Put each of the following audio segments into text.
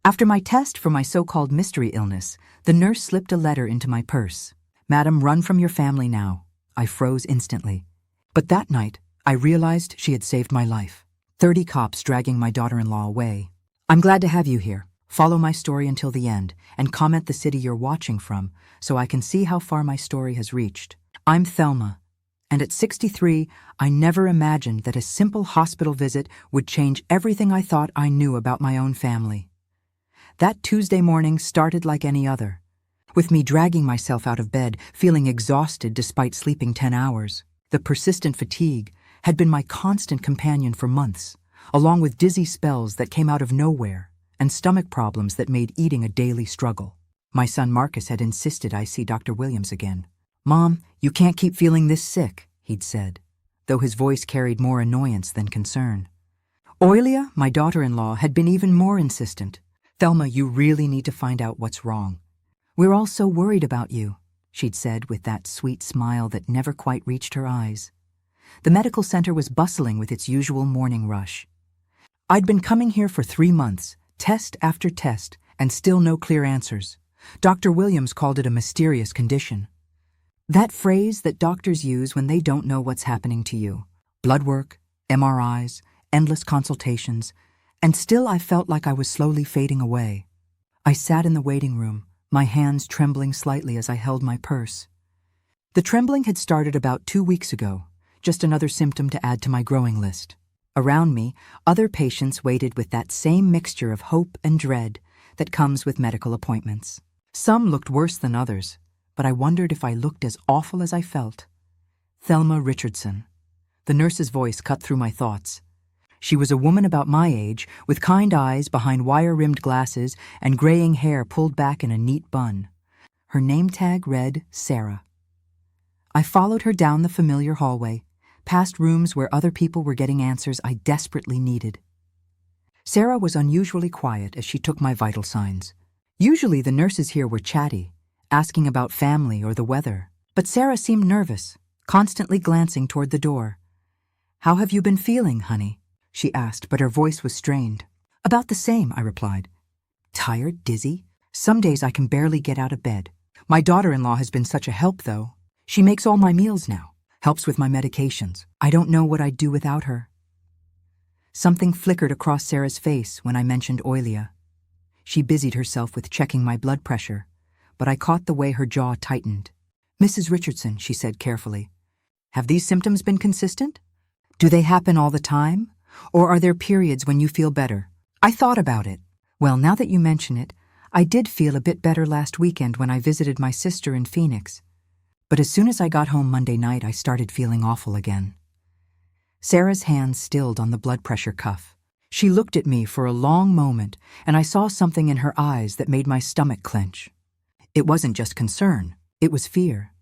After my test for my so-called mystery illness, the nurse slipped a letter into my purse. "Madam, run from your family now." I froze instantly. But that night, I realized she had saved my life. 30 cops dragging my daughter-in-law away. "I'm glad to have you here. Follow my story until the end, and comment the city you're watching from, so I can see how far my story has reached. I'm Thelma, and at 63, I never imagined that a simple hospital visit would change everything I thought I knew about my own family. That Tuesday morning started like any other, with me dragging myself out of bed, feeling exhausted despite sleeping 10 hours. The persistent fatigue had been my constant companion for months, along with dizzy spells that came out of nowhere and stomach problems that made eating a daily struggle. My son Marcus had insisted I see Dr. Williams again. "Mom, you can't keep feeling this sick," he'd said, though his voice carried more annoyance than concern. Oilia, my daughter-in-law, had been even more insistent. "Thelma, you really need to find out what's wrong. We're all so worried about you," she'd said with that sweet smile that never quite reached her eyes. The medical center was bustling with its usual morning rush. I'd been coming here for 3 months, test after test, and still no clear answers. Dr. Williams called it a mysterious condition. That phrase that doctors use when they don't know what's happening to you. Blood work, MRIs, endless consultations, and still I felt like I was slowly fading away. I sat in the waiting room, my hands trembling slightly as I held my purse. The trembling had started about 2 weeks ago, just another symptom to add to my growing list. Around me, other patients waited with that same mixture of hope and dread that comes with medical appointments. Some looked worse than others, but I wondered if I looked as awful as I felt. Thelma Richardson. The nurse's voice cut through my thoughts. She was a woman about my age, with kind eyes behind wire-rimmed glasses and graying hair pulled back in a neat bun. Her name tag read Sarah. I followed her down the familiar hallway, past rooms where other people were getting answers I desperately needed. Sarah was unusually quiet as she took my vital signs. Usually the nurses here were chatty, asking about family or the weather, but Sarah seemed nervous, constantly glancing toward the door. "How have you been feeling, honey?" she asked, but her voice was strained. "About the same," I replied. "Tired, dizzy? Some days I can barely get out of bed. My daughter-in-law has been such a help, though. She makes all my meals now, helps with my medications. I don't know what I'd do without her." Something flickered across Sarah's face when I mentioned Oilia. She busied herself with checking my blood pressure, but I caught the way her jaw tightened. "Mrs. Richardson," she said carefully, "have these symptoms been consistent? Do they happen all the time? Or are there periods when you feel better?" I thought about it. Well, now that you mention it, I did feel a bit better last weekend when I visited my sister in Phoenix. But as soon as I got home Monday night, I started feeling awful again. Sarah's hands stilled on the blood pressure cuff. She looked at me for a long moment, and I saw something in her eyes that made my stomach clench. It wasn't just concern, it was fear.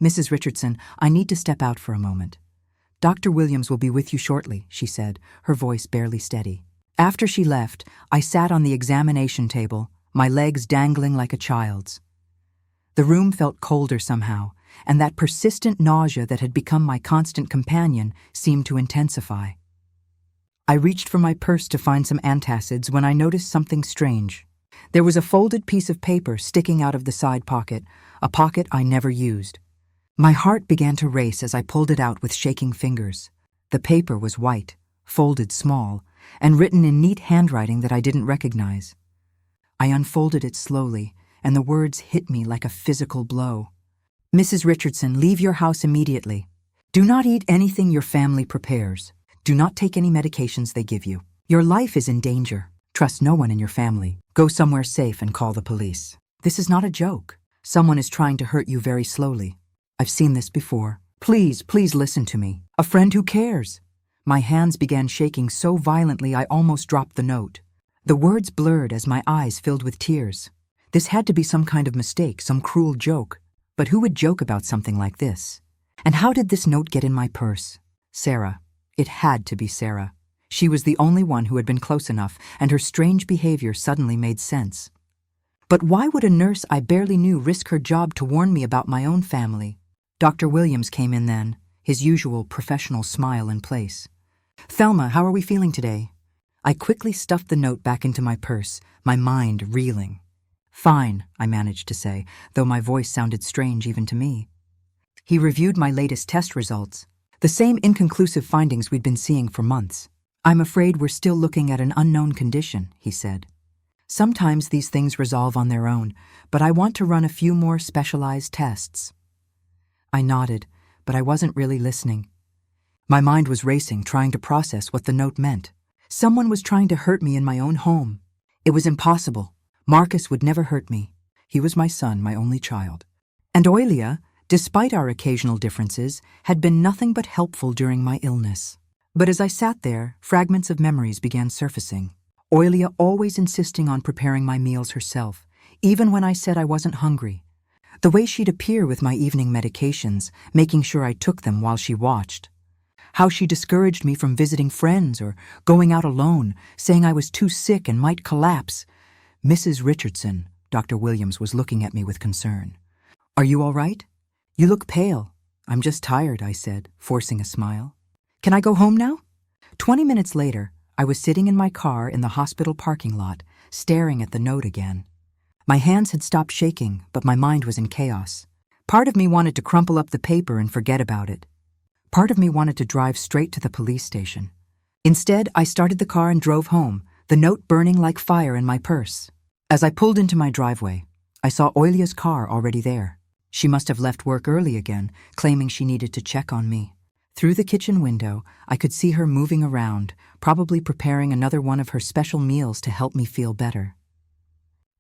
"Mrs. Richardson, I need to step out for a moment. Dr. Williams will be with you shortly," she said, her voice barely steady. After she left, I sat on the examination table, my legs dangling like a child's. The room felt colder somehow, and that persistent nausea that had become my constant companion seemed to intensify. I reached for my purse to find some antacids when I noticed something strange. There was a folded piece of paper sticking out of the side pocket, a pocket I never used. My heart began to race as I pulled it out with shaking fingers. The paper was white, folded small, and written in neat handwriting that I didn't recognize. I unfolded it slowly, and the words hit me like a physical blow. "Mrs. Richardson, leave your house immediately. Do not eat anything your family prepares. Do not take any medications they give you. Your life is in danger. Trust no one in your family. Go somewhere safe and call the police. This is not a joke. Someone is trying to hurt you very slowly. I've seen this before. Please, please listen to me. A friend who cares." My hands began shaking so violently I almost dropped the note. The words blurred as my eyes filled with tears. This had to be some kind of mistake, some cruel joke. But who would joke about something like this? And how did this note get in my purse? Sarah. It had to be Sarah. She was the only one who had been close enough, and her strange behavior suddenly made sense. But why would a nurse I barely knew risk her job to warn me about my own family? Dr. Williams came in then, his usual professional smile in place. "Thelma, how are we feeling today?" I quickly stuffed the note back into my purse, my mind reeling. "Fine," I managed to say, though my voice sounded strange even to me. He reviewed my latest test results, the same inconclusive findings we'd been seeing for months. "I'm afraid we're still looking at an unknown condition," he said. "Sometimes these things resolve on their own, but I want to run a few more specialized tests." I nodded, but I wasn't really listening. My mind was racing, trying to process what the note meant. Someone was trying to hurt me in my own home. It was impossible. Marcus would never hurt me. He was my son, my only child. And Oilia, despite our occasional differences, had been nothing but helpful during my illness. But as I sat there, fragments of memories began surfacing. Oilia always insisting on preparing my meals herself, even when I said I wasn't hungry. The way she'd appear with my evening medications, making sure I took them while she watched. How she discouraged me from visiting friends or going out alone, saying I was too sick and might collapse. "Mrs. Richardson," Dr. Williams was looking at me with concern. "Are you all right? You look pale." "I'm just tired," I said, forcing a smile. "Can I go home now?" 20 minutes later, I was sitting in my car in the hospital parking lot, staring at the note again. My hands had stopped shaking, but my mind was in chaos. Part of me wanted to crumple up the paper and forget about it. Part of me wanted to drive straight to the police station. Instead, I started the car and drove home, the note burning like fire in my purse. As I pulled into my driveway, I saw Oilia's car already there. She must have left work early again, claiming she needed to check on me. Through the kitchen window, I could see her moving around, probably preparing another one of her special meals to help me feel better.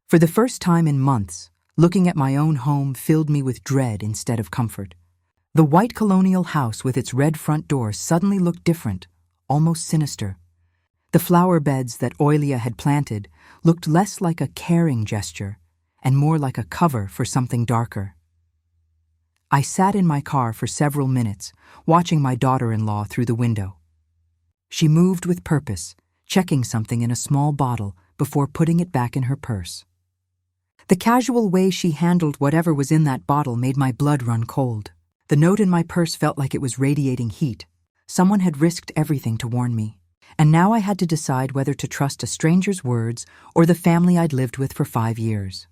For the first time in months, looking at my own home filled me with dread instead of comfort. The white colonial house with its red front door suddenly looked different, almost sinister. The flower beds that Oilia had planted looked less like a caring gesture and more like a cover for something darker. I sat in my car for several minutes, watching my daughter-in-law through the window. She moved with purpose, checking something in a small bottle before putting it back in her purse. The casual way she handled whatever was in that bottle made my blood run cold. The note in my purse felt like it was radiating heat. Someone had risked everything to warn me, and now I had to decide whether to trust a stranger's words or the family I'd lived with for 5 years.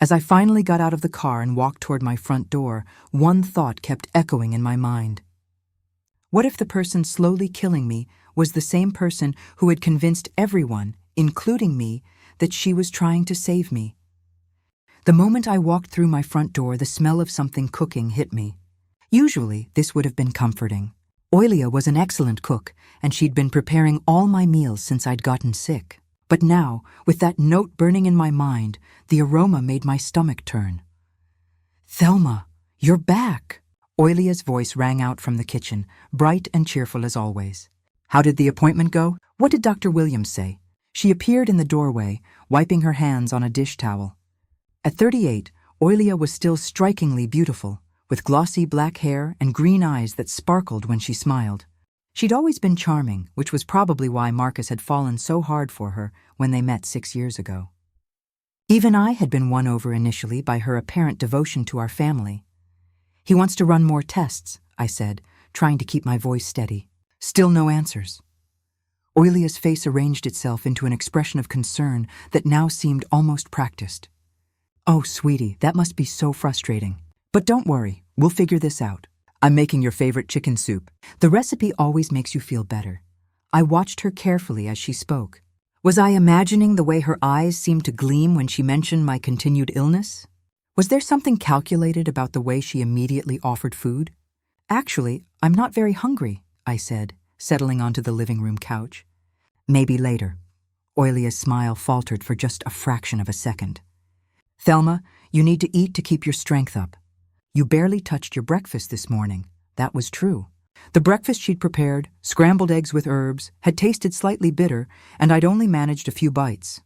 As I finally got out of the car and walked toward my front door, one thought kept echoing in my mind. What if the person slowly killing me was the same person who had convinced everyone, including me, that she was trying to save me? The moment I walked through my front door, the smell of something cooking hit me. Usually, this would have been comforting. Oilia was an excellent cook, and she'd been preparing all my meals since I'd gotten sick. But now, with that note burning in my mind, the aroma made my stomach turn. "Thelma, you're back!" Oilia's voice rang out from the kitchen, bright and cheerful as always. "How did the appointment go? What did Dr. Williams say?" She appeared in the doorway, wiping her hands on a dish towel. At 38, Oilia was still strikingly beautiful, with glossy black hair and green eyes that sparkled when she smiled. She'd always been charming, which was probably why Marcus had fallen so hard for her when they met 6 years ago. Even I had been won over initially by her apparent devotion to our family. "He wants to run more tests," I said, trying to keep my voice steady. Still no answers. Oilia's face arranged itself into an expression of concern that now seemed almost practiced. "Oh, sweetie, that must be so frustrating. But don't worry, we'll figure this out. I'm making your favorite chicken soup. The recipe always makes you feel better." I watched her carefully as she spoke. Was I imagining the way her eyes seemed to gleam when she mentioned my continued illness? Was there something calculated about the way she immediately offered food? "Actually, I'm not very hungry," I said, settling onto the living room couch. "Maybe later." Oilia's smile faltered for just a fraction of a second. "Thelma, you need to eat to keep your strength up. You barely touched your breakfast this morning." That was true. The breakfast she'd prepared, scrambled eggs with herbs, had tasted slightly bitter, and I'd only managed a few bites.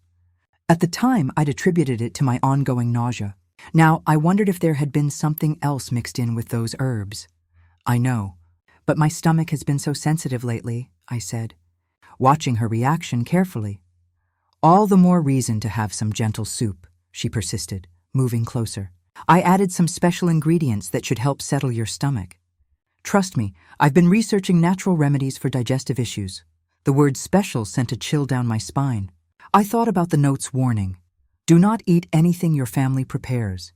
At the time, I'd attributed it to my ongoing nausea. Now, I wondered if there had been something else mixed in with those herbs. "I know, but my stomach has been so sensitive lately," I said, watching her reaction carefully. "All the more reason to have some gentle soup," she persisted, moving closer. "I added some special ingredients that should help settle your stomach. Trust me, I've been researching natural remedies for digestive issues. The word special sent a chill down my spine. I thought about the note's warning. Do not eat anything your family prepares.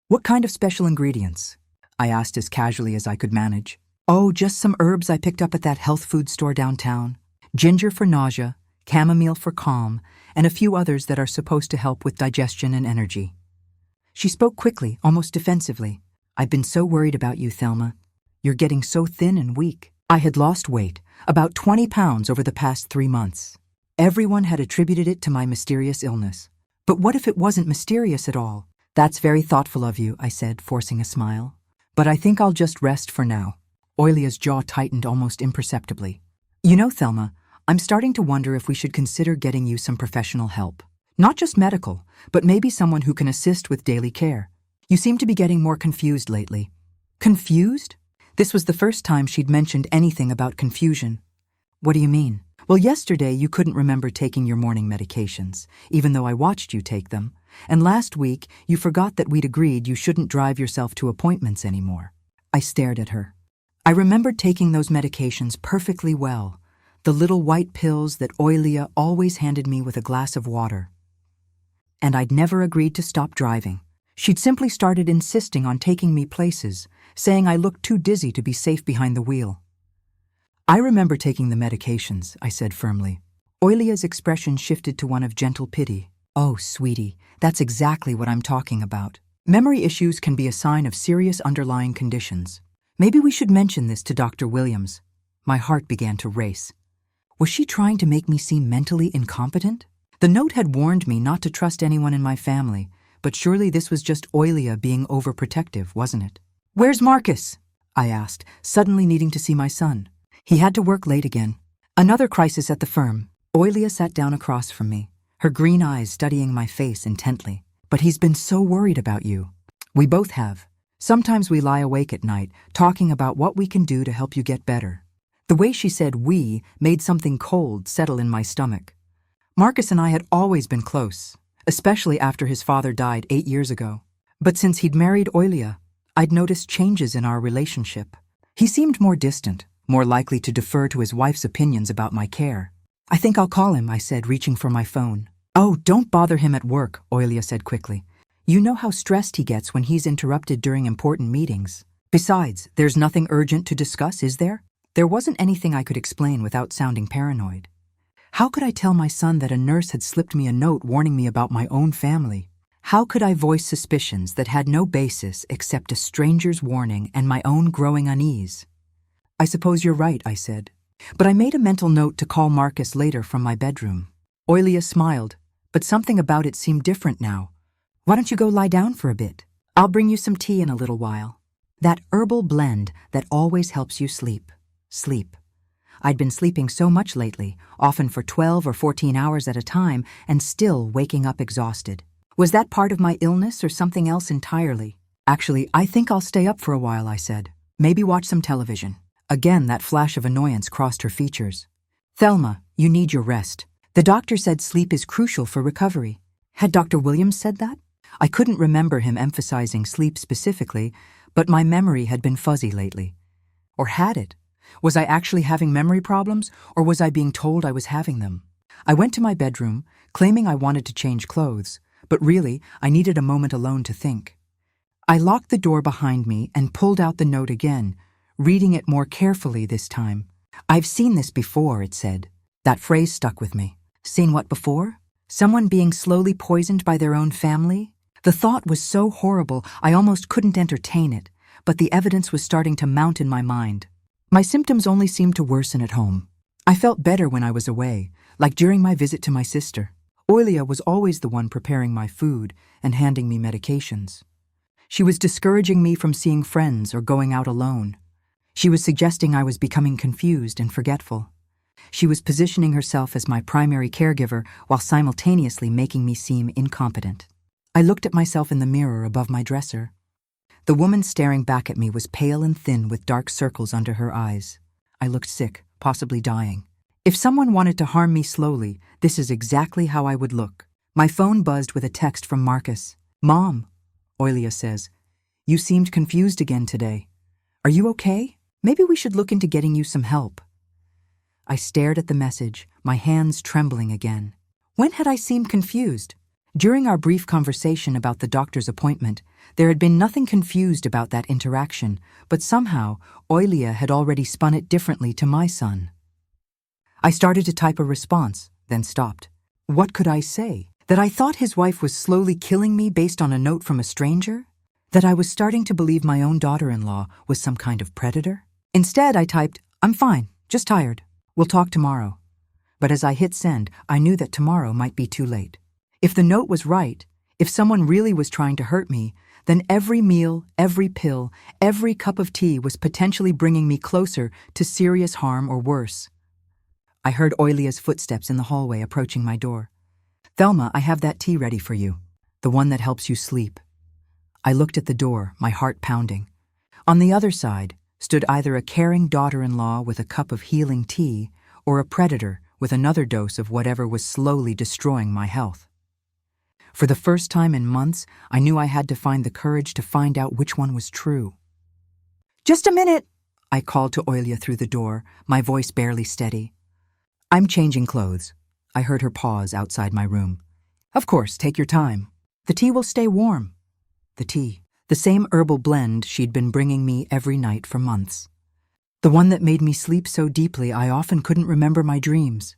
What kind of special ingredients? I asked as casually as I could manage. Oh, just some herbs I picked up at that health food store downtown. Ginger for nausea, chamomile for calm, and a few others that are supposed to help with digestion and energy. She spoke quickly, almost defensively. I've been so worried about you, Thelma. You're getting so thin and weak. I had lost weight, about 20 pounds over the past 3 months. Everyone had attributed it to my mysterious illness. But what if it wasn't mysterious at all? That's very thoughtful of you, I said, forcing a smile. But I think I'll just rest for now. Oilia's jaw tightened almost imperceptibly. You know, Thelma, I'm starting to wonder if we should consider getting you some professional help. Not just medical, but maybe someone who can assist with daily care. You seem to be getting more confused lately. Confused? This was the first time she'd mentioned anything about confusion. What do you mean? Well, yesterday you couldn't remember taking your morning medications, even though I watched you take them. And last week you forgot that we'd agreed you shouldn't drive yourself to appointments anymore. I stared at her. I remembered taking those medications perfectly well, the little white pills that Oilia always handed me with a glass of water. And I'd never agreed to stop driving. She'd simply started insisting on taking me places, saying I looked too dizzy to be safe behind the wheel. I remember taking the medications, I said firmly. Oilia's expression shifted to one of gentle pity. Oh, sweetie, that's exactly what I'm talking about. Memory issues can be a sign of serious underlying conditions. Maybe we should mention this to Dr. Williams. My heart began to race. Was she trying to make me seem mentally incompetent? The note had warned me not to trust anyone in my family, but surely this was just Oilia being overprotective, wasn't it? Where's Marcus? I asked, suddenly needing to see my son. He had to work late again. Another crisis at the firm. Oilia sat down across from me, her green eyes studying my face intently. But he's been so worried about you. We both have. Sometimes we lie awake at night, talking about what we can do to help you get better. The way she said we made something cold settle in my stomach. Marcus and I had always been close, especially after his father died 8 years ago. But since he'd married Oilia, I'd noticed changes in our relationship. He seemed more distant, more likely to defer to his wife's opinions about my care. I think I'll call him, I said, reaching for my phone. Oh, don't bother him at work, Oilia said quickly. You know how stressed he gets when he's interrupted during important meetings. Besides, there's nothing urgent to discuss, is there? There wasn't anything I could explain without sounding paranoid. How could I tell my son that a nurse had slipped me a note warning me about my own family? How could I voice suspicions that had no basis except a stranger's warning and my own growing unease? I suppose you're right, I said. But I made a mental note to call Marcus later from my bedroom. Oilia smiled, but something about it seemed different now. Why don't you go lie down for a bit? I'll bring you some tea in a little while. That herbal blend that always helps you sleep. Sleep. I'd been sleeping so much lately, often for 12 or 14 hours at a time, and still waking up exhausted. Was that part of my illness or something else entirely? Actually, I think I'll stay up for a while, I said. Maybe watch some television. Again, that flash of annoyance crossed her features. Thelma, you need your rest. The doctor said sleep is crucial for recovery. Had Dr. Williams said that? I couldn't remember him emphasizing sleep specifically, but my memory had been fuzzy lately. Or had it? Was I actually having memory problems, or was I being told I was having them? I went to my bedroom, claiming I wanted to change clothes, but really, I needed a moment alone to think. I locked the door behind me and pulled out the note again, reading it more carefully this time. I've seen this before, it said. That phrase stuck with me. Seen what before? Someone being slowly poisoned by their own family? The thought was so horrible I almost couldn't entertain it, but the evidence was starting to mount in my mind. My symptoms only seemed to worsen at home. I felt better when I was away, like during my visit to my sister. Oilia was always the one preparing my food and handing me medications. She was discouraging me from seeing friends or going out alone. She was suggesting I was becoming confused and forgetful. She was positioning herself as my primary caregiver while simultaneously making me seem incompetent. I looked at myself in the mirror above my dresser. The woman staring back at me was pale and thin with dark circles under her eyes. I looked sick, possibly dying. If someone wanted to harm me slowly, this is exactly how I would look. My phone buzzed with a text from Marcus. Mom, Oilia says, you seemed confused again today. Are you okay? Maybe we should look into getting you some help. I stared at the message, my hands trembling again. When had I seemed confused? During our brief conversation about the doctor's appointment, there had been nothing confused about that interaction, but somehow Oilia had already spun it differently to my son. I started to type a response, then stopped. What could I say? That I thought his wife was slowly killing me based on a note from a stranger? That I was starting to believe my own daughter-in-law was some kind of predator? Instead, I typed, I'm fine, just tired. We'll talk tomorrow. But as I hit send, I knew that tomorrow might be too late. If the note was right, if someone really was trying to hurt me, then every meal, every pill, every cup of tea was potentially bringing me closer to serious harm or worse. I heard Oilia's footsteps in the hallway approaching my door. Thelma, I have that tea ready for you, the one that helps you sleep. I looked at the door, my heart pounding. On the other side stood either a caring daughter-in-law with a cup of healing tea or a predator with another dose of whatever was slowly destroying my health. For the first time in months, I knew I had to find the courage to find out which one was true. Just a minute, I called to Oilia through the door, my voice barely steady. I'm changing clothes. I heard her pause outside my room. Of course, take your time. The tea will stay warm. The tea, the same herbal blend she'd been bringing me every night for months. The one that made me sleep so deeply I often couldn't remember my dreams.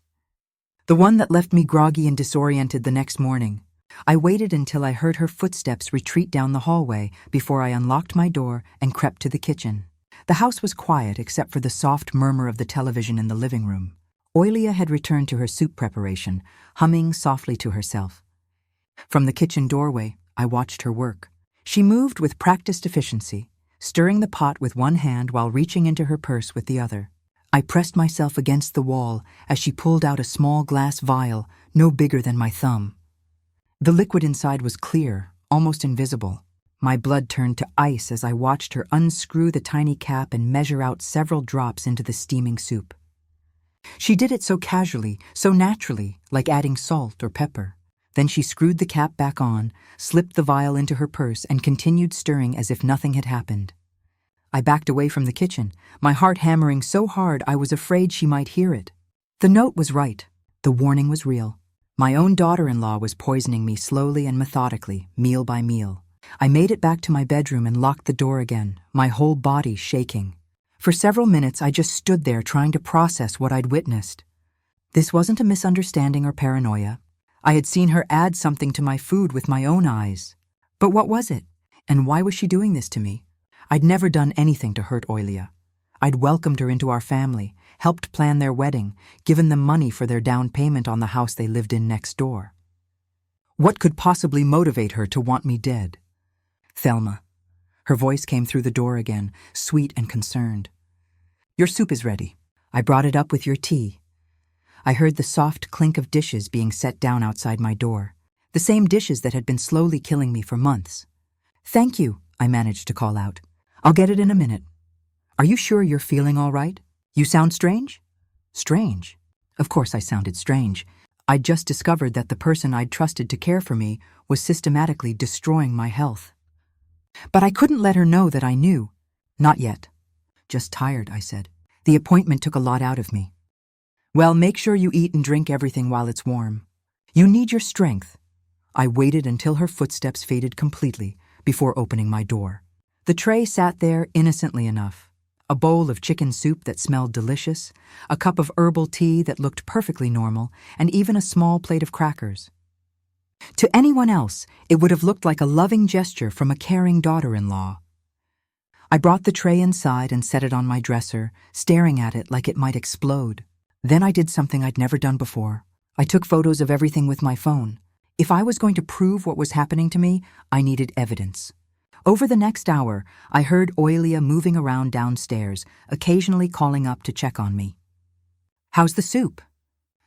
The one that left me groggy and disoriented the next morning. I waited until I heard her footsteps retreat down the hallway before I unlocked my door and crept to the kitchen. The house was quiet except for the soft murmur of the television in the living room. Oilia had returned to her soup preparation, humming softly to herself. From the kitchen doorway, I watched her work. She moved with practiced efficiency, stirring the pot with one hand while reaching into her purse with the other. I pressed myself against the wall as she pulled out a small glass vial no bigger than my thumb. The liquid inside was clear, almost invisible. My blood turned to ice as I watched her unscrew the tiny cap and measure out several drops into the steaming soup. She did it so casually, so naturally, like adding salt or pepper. Then she screwed the cap back on, slipped the vial into her purse, and continued stirring as if nothing had happened. I backed away from the kitchen, my heart hammering so hard I was afraid she might hear it. The note was right. The warning was real. My own daughter-in-law was poisoning me slowly and methodically, meal by meal. I made it back to my bedroom and locked the door again, my whole body shaking. For several minutes, I just stood there trying to process what I'd witnessed. This wasn't a misunderstanding or paranoia. I had seen her add something to my food with my own eyes. But what was it? And why was she doing this to me? I'd never done anything to hurt Oilia. I'd welcomed her into our family, helped plan their wedding, given them money for their down payment on the house they lived in next door. What could possibly motivate her to want me dead? Thelma. Her voice came through the door again, sweet and concerned. Your soup is ready. I brought it up with your tea. I heard the soft clink of dishes being set down outside my door, the same dishes that had been slowly killing me for months. Thank you, I managed to call out. I'll get it in a minute. Are you sure you're feeling all right? You sound strange? Strange? Of course I sounded strange. I'd just discovered that the person I'd trusted to care for me was systematically destroying my health. But I couldn't let her know that I knew. Not yet. Just tired, I said. The appointment took a lot out of me. Well, make sure you eat and drink everything while it's warm. You need your strength. I waited until her footsteps faded completely before opening my door. The tray sat there innocently enough. A bowl of chicken soup that smelled delicious, a cup of herbal tea that looked perfectly normal, and even a small plate of crackers. To anyone else, it would have looked like a loving gesture from a caring daughter-in-law. I brought the tray inside and set it on my dresser, staring at it like it might explode. Then I did something I'd never done before. I took photos of everything with my phone. If I was going to prove what was happening to me, I needed evidence. Over the next hour, I heard Oilia moving around downstairs, occasionally calling up to check on me. How's the soup?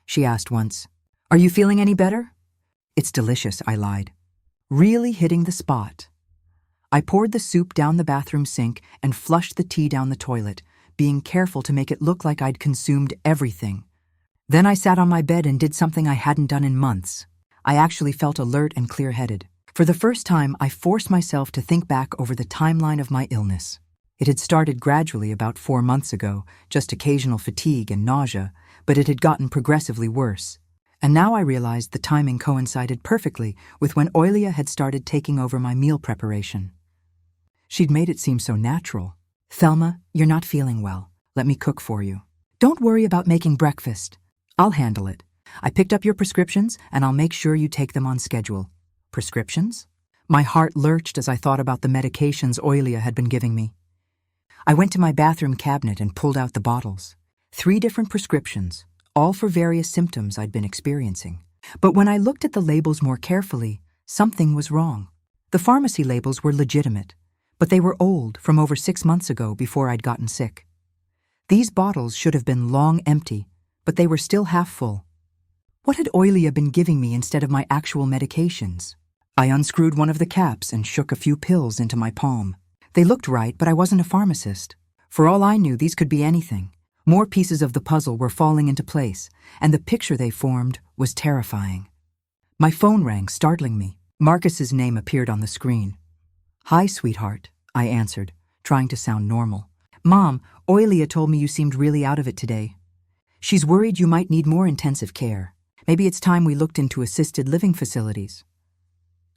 She asked once. Are you feeling any better? It's delicious, I lied. Really hitting the spot. I poured the soup down the bathroom sink and flushed the tea down the toilet, being careful to make it look like I'd consumed everything. Then I sat on my bed and did something I hadn't done in months. I actually felt alert and clear-headed. For the first time, I forced myself to think back over the timeline of my illness. It had started gradually about 4 months ago, just occasional fatigue and nausea, but it had gotten progressively worse. And now I realized the timing coincided perfectly with when Oilia had started taking over my meal preparation. She'd made it seem so natural. "Thelma, you're not feeling well. Let me cook for you. Don't worry about making breakfast. I'll handle it. I picked up your prescriptions, and I'll make sure you take them on schedule." Prescriptions? My heart lurched as I thought about the medications Oilia had been giving me. I went to my bathroom cabinet and pulled out the bottles. 3 different prescriptions, all for various symptoms I'd been experiencing. But when I looked at the labels more carefully, something was wrong. The pharmacy labels were legitimate, but they were old, from over 6 months ago, before I'd gotten sick. These bottles should have been long empty, but they were still half full. What had Oilia been giving me instead of my actual medications? I unscrewed one of the caps and shook a few pills into my palm. They looked right, but I wasn't a pharmacist. For all I knew, these could be anything. More pieces of the puzzle were falling into place, and the picture they formed was terrifying. My phone rang, startling me. Marcus's name appeared on the screen. "Hi, sweetheart," I answered, trying to sound normal. "Mom, Oilia told me you seemed really out of it today. She's worried you might need more intensive care. Maybe it's time we looked into assisted living facilities."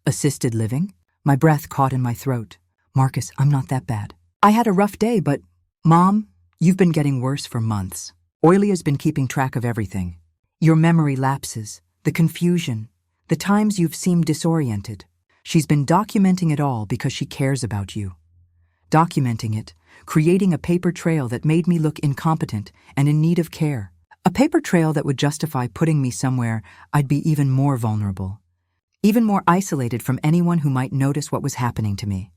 Assisted living? My breath caught in my throat. "Marcus, I'm not that bad. I had a rough day, but—" "Mom, you've been getting worse for months. Oilia's been keeping track of everything. Your memory lapses, the confusion, the times you've seemed disoriented. She's been documenting it all because she cares about you. Documenting it, creating a paper trail that made me look incompetent and in need of care. A paper trail that would justify putting me somewhere I'd be even more vulnerable, even more isolated from anyone who might notice what was happening to me.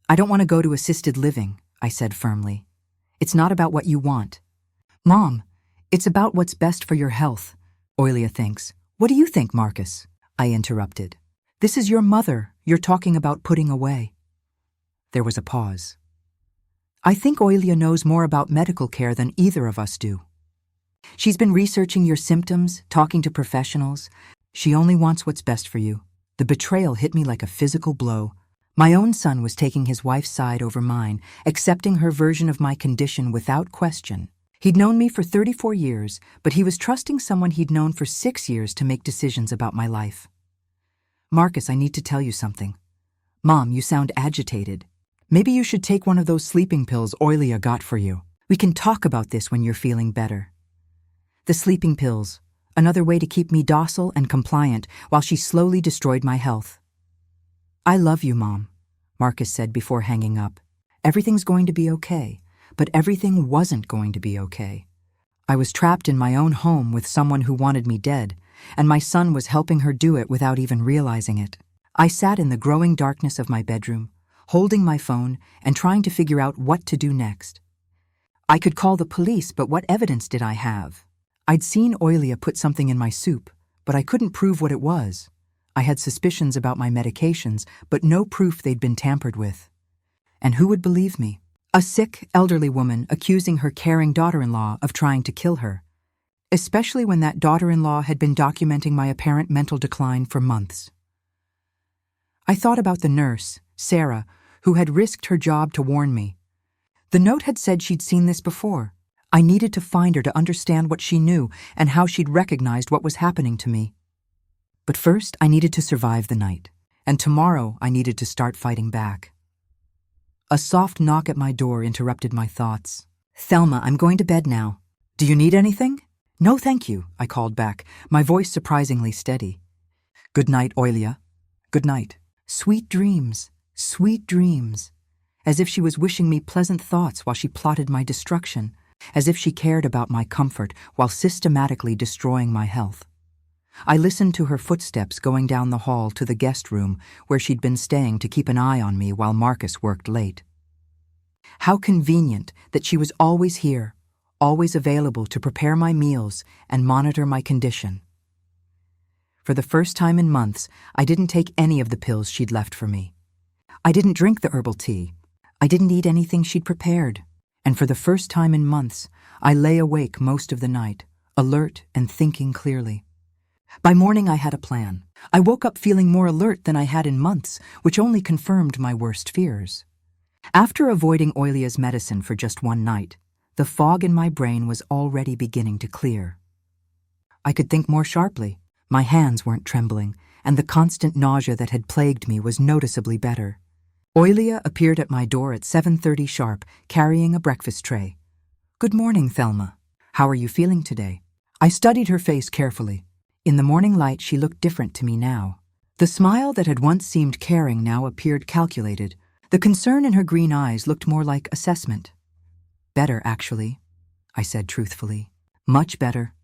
I don't want to go to assisted living," I said firmly. "It's not about what you want. Mom, it's about what's best for your health," Oilia thinks. "What do you think, Marcus?" I interrupted. "This is your mother you're talking about putting away." There was a pause. "I think Oilia knows more about medical care than either of us do. She's been researching your symptoms, talking to professionals. She only wants what's best for you." The betrayal hit me like a physical blow. My own son was taking his wife's side over mine, accepting her version of my condition without question. He'd known me for 34 years, but he was trusting someone he'd known for 6 years to make decisions about my life. "Marcus, I need to tell you something." "Mom, you sound agitated. Maybe you should take one of those sleeping pills Oilia got for you. We can talk about this when you're feeling better." The sleeping pills, another way to keep me docile and compliant while she slowly destroyed my health. "I love you, Mom," Marcus said before hanging up. "Everything's going to be okay, but everything wasn't going to be okay. I was trapped in my own home with someone who wanted me dead, and my son was helping her do it without even realizing it. I sat in the growing darkness of my bedroom, holding my phone and trying to figure out what to do next. I could call the police, but what evidence did I have? I'd seen Oilia put something in my soup, but I couldn't prove what it was. I had suspicions about my medications, but no proof they'd been tampered with. And who would believe me? A sick, elderly woman accusing her caring daughter-in-law of trying to kill her, especially when that daughter-in-law had been documenting my apparent mental decline for months. I thought about the nurse, Sarah, who had risked her job to warn me. The note had said she'd seen this before. I needed to find her to understand what she knew and how she'd recognized what was happening to me. But first, I needed to survive the night, and tomorrow I needed to start fighting back. A soft knock at my door interrupted my thoughts. "Thelma, I'm going to bed now. Do you need anything?" "No, thank you," I called back, my voice surprisingly steady. "Good night, Oilia. Good night. Sweet dreams, sweet dreams." As if she was wishing me pleasant thoughts while she plotted my destruction, as if she cared about my comfort while systematically destroying my health. I listened to her footsteps going down the hall to the guest room where she'd been staying to keep an eye on me while Marcus worked late. How convenient that she was always here, always available to prepare my meals and monitor my condition. For the first time in months, I didn't take any of the pills she'd left for me. I didn't drink the herbal tea. I didn't eat anything she'd prepared. And for the first time in months, I lay awake most of the night, alert and thinking clearly. By morning, I had a plan. I woke up feeling more alert than I had in months, which only confirmed my worst fears. After avoiding Oilia's medicine for just one night, The fog in my brain was already beginning to clear. I could think more sharply. My hands weren't trembling, and the constant nausea that had plagued me was noticeably better. Oilia appeared at my door at 7:30 sharp, carrying a breakfast tray. "Good morning, Thelma. How are you feeling today?" I studied her face carefully. In the morning light, she looked different to me now. The smile that had once seemed caring now appeared calculated. The concern in her green eyes looked more like assessment. "Better, actually," I said truthfully. "Much better."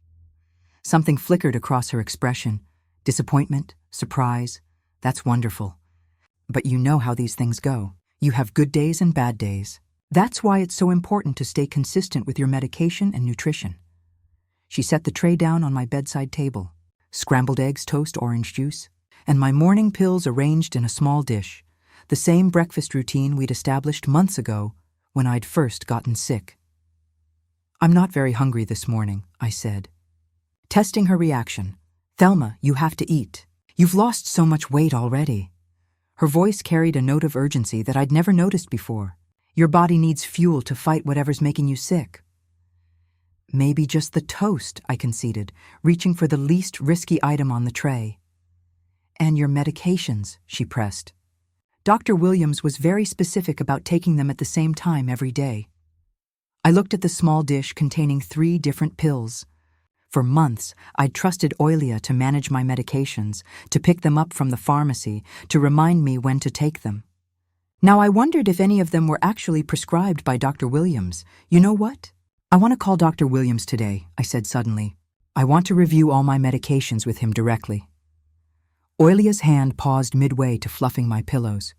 Something flickered across her expression. Disappointment, surprise. That's wonderful. But you know how these things go. You have good days and bad days. That's why it's so important to stay consistent with your medication and nutrition. She set the tray down on my bedside table. Scrambled eggs, toast, orange juice, and my morning pills arranged in a small dish. The same breakfast routine we'd established months ago when I'd first gotten sick. "I'm not very hungry this morning," I said. Testing her reaction. "Thelma, you have to eat. You've lost so much weight already." Her voice carried a note of urgency that I'd never noticed before. "Your body needs fuel to fight whatever's making you sick." "Maybe just the toast," I conceded, reaching for the least risky item on the tray. "And your medications," she pressed. Dr. Williams was very specific about taking them at the same time every day. I looked at the small dish containing 3 different pills. For months, I'd trusted Oilia to manage my medications, to pick them up from the pharmacy, to remind me when to take them. Now I wondered if any of them were actually prescribed by Dr. Williams. "You know what? I want to call Dr. Williams today," I said suddenly. "I want to review all my medications with him directly." Oilia's hand paused midway to fluffing my pillows.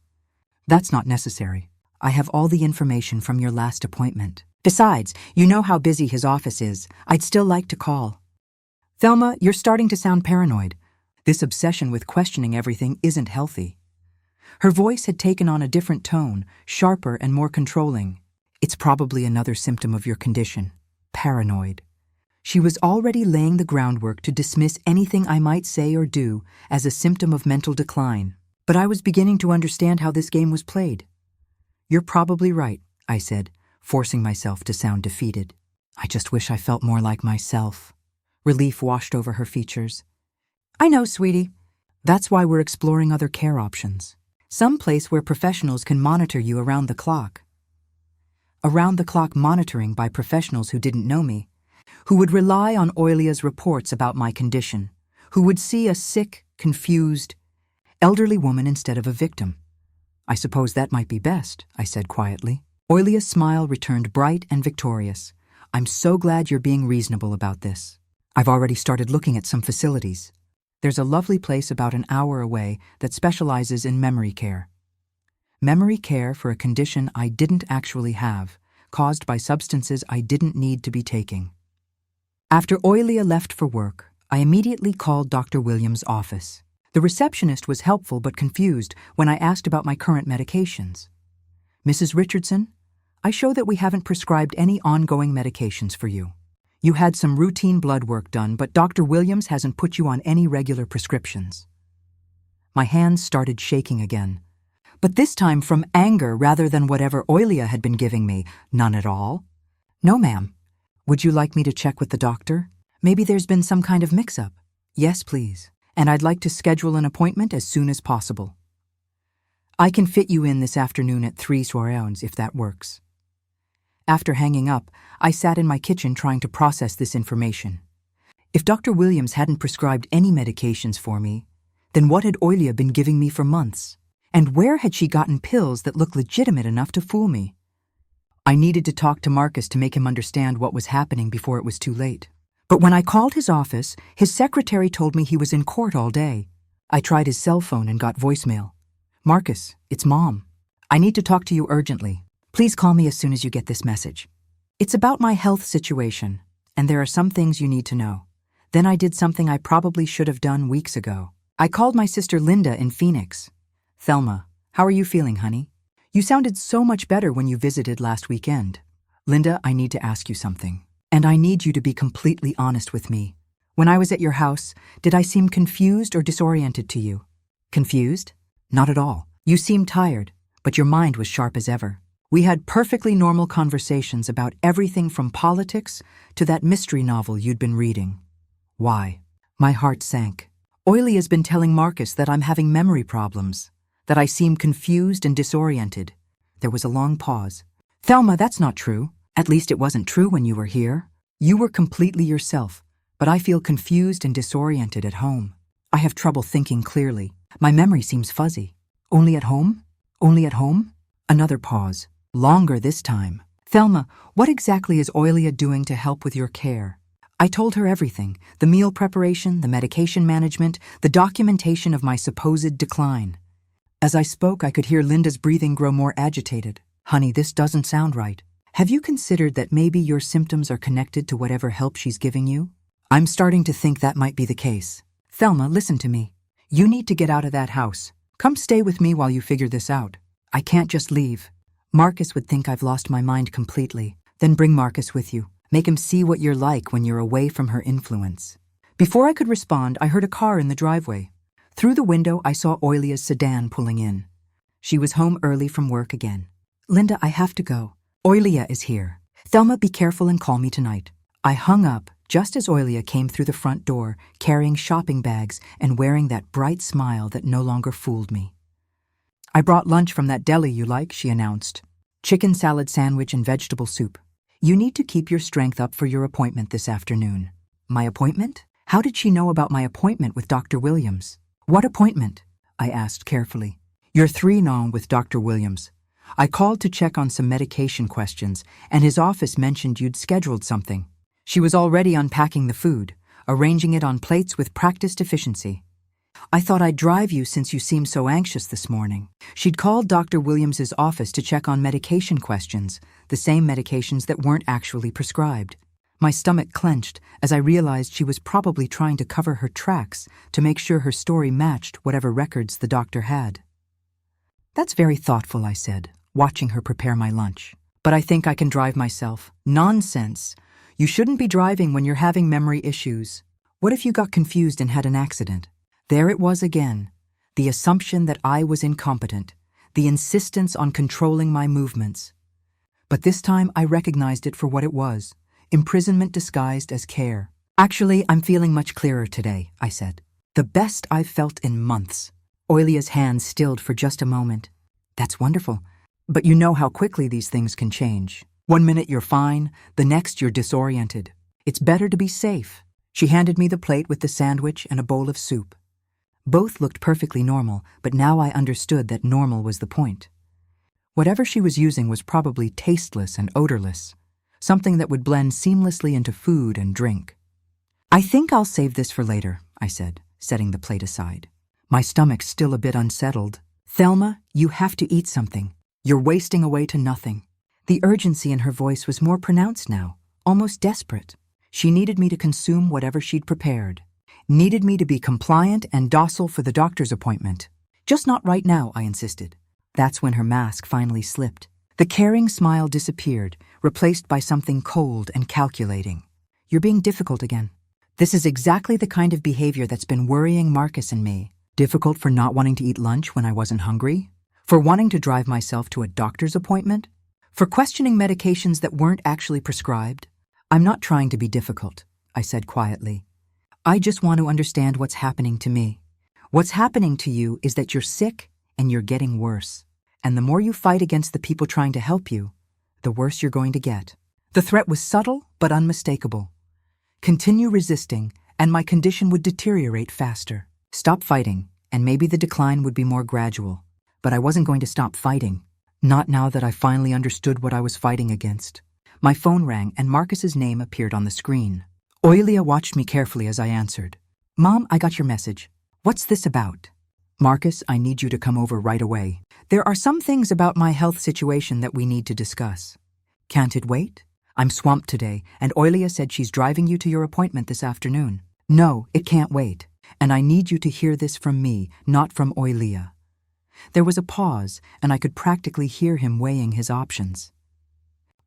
"That's not necessary. I have all the information from your last appointment. Besides, you know how busy his office is. I'd still like to call." "Thelma, you're starting to sound paranoid. This obsession with questioning everything isn't healthy." Her voice had taken on a different tone, sharper and more controlling. "It's probably another symptom of your condition. Paranoid." She was already laying the groundwork to dismiss anything I might say or do as a symptom of mental decline. But I was beginning to understand how this game was played. "You're probably right," I said, forcing myself to sound defeated. "I just wish I felt more like myself." Relief washed over her features. "I know, sweetie. That's why we're exploring other care options. Some place where professionals can monitor you around the clock." Around-the-clock monitoring by professionals who didn't know me, who would rely on Oilia's reports about my condition, who would see a sick, confused, elderly woman instead of a victim. "I suppose that might be best," I said quietly. Oilia's smile returned bright and victorious. "I'm so glad you're being reasonable about this. I've already started looking at some facilities. There's a lovely place about an hour away that specializes in memory care. Memory care for a condition I didn't actually have, caused by substances I didn't need to be taking." After Oilia left for work, I immediately called Dr. Williams' office. The receptionist was helpful but confused when I asked about my current medications. "Mrs. Richardson, I show that we haven't prescribed any ongoing medications for you. You had some routine blood work done, but Dr. Williams hasn't put you on any regular prescriptions." My hands started shaking again. But this time from anger rather than whatever Oilia had been giving me. "None at all?" "No, ma'am. Would you like me to check with the doctor? Maybe there's been some kind of mix-up." "Yes, please. And I'd like to schedule an appointment as soon as possible." "I can fit you in this afternoon at 3 soireaux if that works." After hanging up, I sat in my kitchen trying to process this information. If Dr. Williams hadn't prescribed any medications for me, then what had Oilia been giving me for months? And where had she gotten pills that looked legitimate enough to fool me? I needed to talk to Marcus to make him understand what was happening before it was too late. But when I called his office, his secretary told me he was in court all day. I tried his cell phone and got voicemail. "Marcus, it's Mom. I need to talk to you urgently. Please call me as soon as you get this message. It's about my health situation, and there are some things you need to know." Then I did something I probably should have done weeks ago. I called my sister Linda in Phoenix. "Thelma, how are you feeling, honey? You sounded so much better when you visited last weekend. Linda, I need to ask you something. And I need you to be completely honest with me. When I was at your house, did I seem confused or disoriented to you?" "Confused? Not at all. You seemed tired, but your mind was sharp as ever. We had perfectly normal conversations about everything from politics to that mystery novel you'd been reading. Why? My heart sank. Oily has been telling Marcus that I'm having memory problems, that I seem confused and disoriented. There was a long pause. Thelma, that's not true. At least it wasn't true when you were here. You were completely yourself, but I feel confused and disoriented at home. I have trouble thinking clearly. My memory seems fuzzy. Only at home? Only at home? Another pause. Longer this time. Thelma, what exactly is Oilia doing to help with your care? I told her everything, the meal preparation, the medication management, the documentation of my supposed decline. As I spoke, I could hear Linda's breathing grow more agitated. Honey, this doesn't sound right. Have you considered that maybe your symptoms are connected to whatever help she's giving you? I'm starting to think that might be the case. Thelma, listen to me. You need to get out of that house. Come stay with me while you figure this out. I can't just leave. Marcus would think I've lost my mind completely. Then bring Marcus with you. Make him see what you're like when you're away from her influence. Before I could respond, I heard a car in the driveway. Through the window, I saw Oilia's sedan pulling in. She was home early from work again. Linda, I have to go. Oilia is here. Thelma, be careful and call me tonight. I hung up just as Oilia came through the front door, carrying shopping bags and wearing that bright smile that no longer fooled me. I brought lunch from that deli you like, she announced. Chicken salad sandwich and vegetable soup. You need to keep your strength up for your appointment this afternoon. My appointment? How did she know about my appointment with Dr. Williams? What appointment? I asked carefully. Your 3-9 with Dr. Williams. I called to check on some medication questions, and his office mentioned you'd scheduled something. She was already unpacking the food, arranging it on plates with practiced efficiency. I thought I'd drive you since you seemed so anxious this morning. She'd called Dr. Williams's office to check on medication questions, the same medications that weren't actually prescribed. My stomach clenched as I realized she was probably trying to cover her tracks to make sure her story matched whatever records the doctor had. That's very thoughtful, I said, watching her prepare my lunch. But I think I can drive myself. Nonsense. You shouldn't be driving when you're having memory issues. What if you got confused and had an accident? There it was again. The assumption that I was incompetent. The insistence on controlling my movements. But this time I recognized it for what it was. Imprisonment disguised as care. Actually, I'm feeling much clearer today, I said. The best I've felt in months. Oilia's hands stilled for just a moment. That's wonderful. But you know how quickly these things can change. One minute you're fine, the next you're disoriented. It's better to be safe. She handed me the plate with the sandwich and a bowl of soup. Both looked perfectly normal, but now I understood that normal was the point. Whatever she was using was probably tasteless and odorless. Something that would blend seamlessly into food and drink. I think I'll save this for later, I said, setting the plate aside. My stomach's still a bit unsettled. Thelma, you have to eat something. You're wasting away to nothing. The urgency in her voice was more pronounced now, almost desperate. She needed me to consume whatever she'd prepared. Needed me to be compliant and docile for the doctor's appointment. Just not right now, I insisted. That's when her mask finally slipped. The caring smile disappeared, replaced by something cold and calculating. You're being difficult again. This is exactly the kind of behavior that's been worrying Marcus and me. Difficult for not wanting to eat lunch when I wasn't hungry? For wanting to drive myself to a doctor's appointment? For questioning medications that weren't actually prescribed? I'm not trying to be difficult, I said quietly. I just want to understand what's happening to me. What's happening to you is that you're sick and you're getting worse. And the more you fight against the people trying to help you, the worse you're going to get. The threat was subtle but unmistakable. Continue resisting, and my condition would deteriorate faster. Stop fighting, and maybe the decline would be more gradual. But I wasn't going to stop fighting. Not now that I finally understood what I was fighting against. My phone rang, and Marcus's name appeared on the screen. Oilia watched me carefully as I answered. Mom, I got your message. What's this about? Marcus, I need you to come over right away. There are some things about my health situation that we need to discuss. Can't it wait? I'm swamped today, and Oilia said she's driving you to your appointment this afternoon. No, it can't wait. And I need you to hear this from me, not from Oilia. There was a pause, and I could practically hear him weighing his options.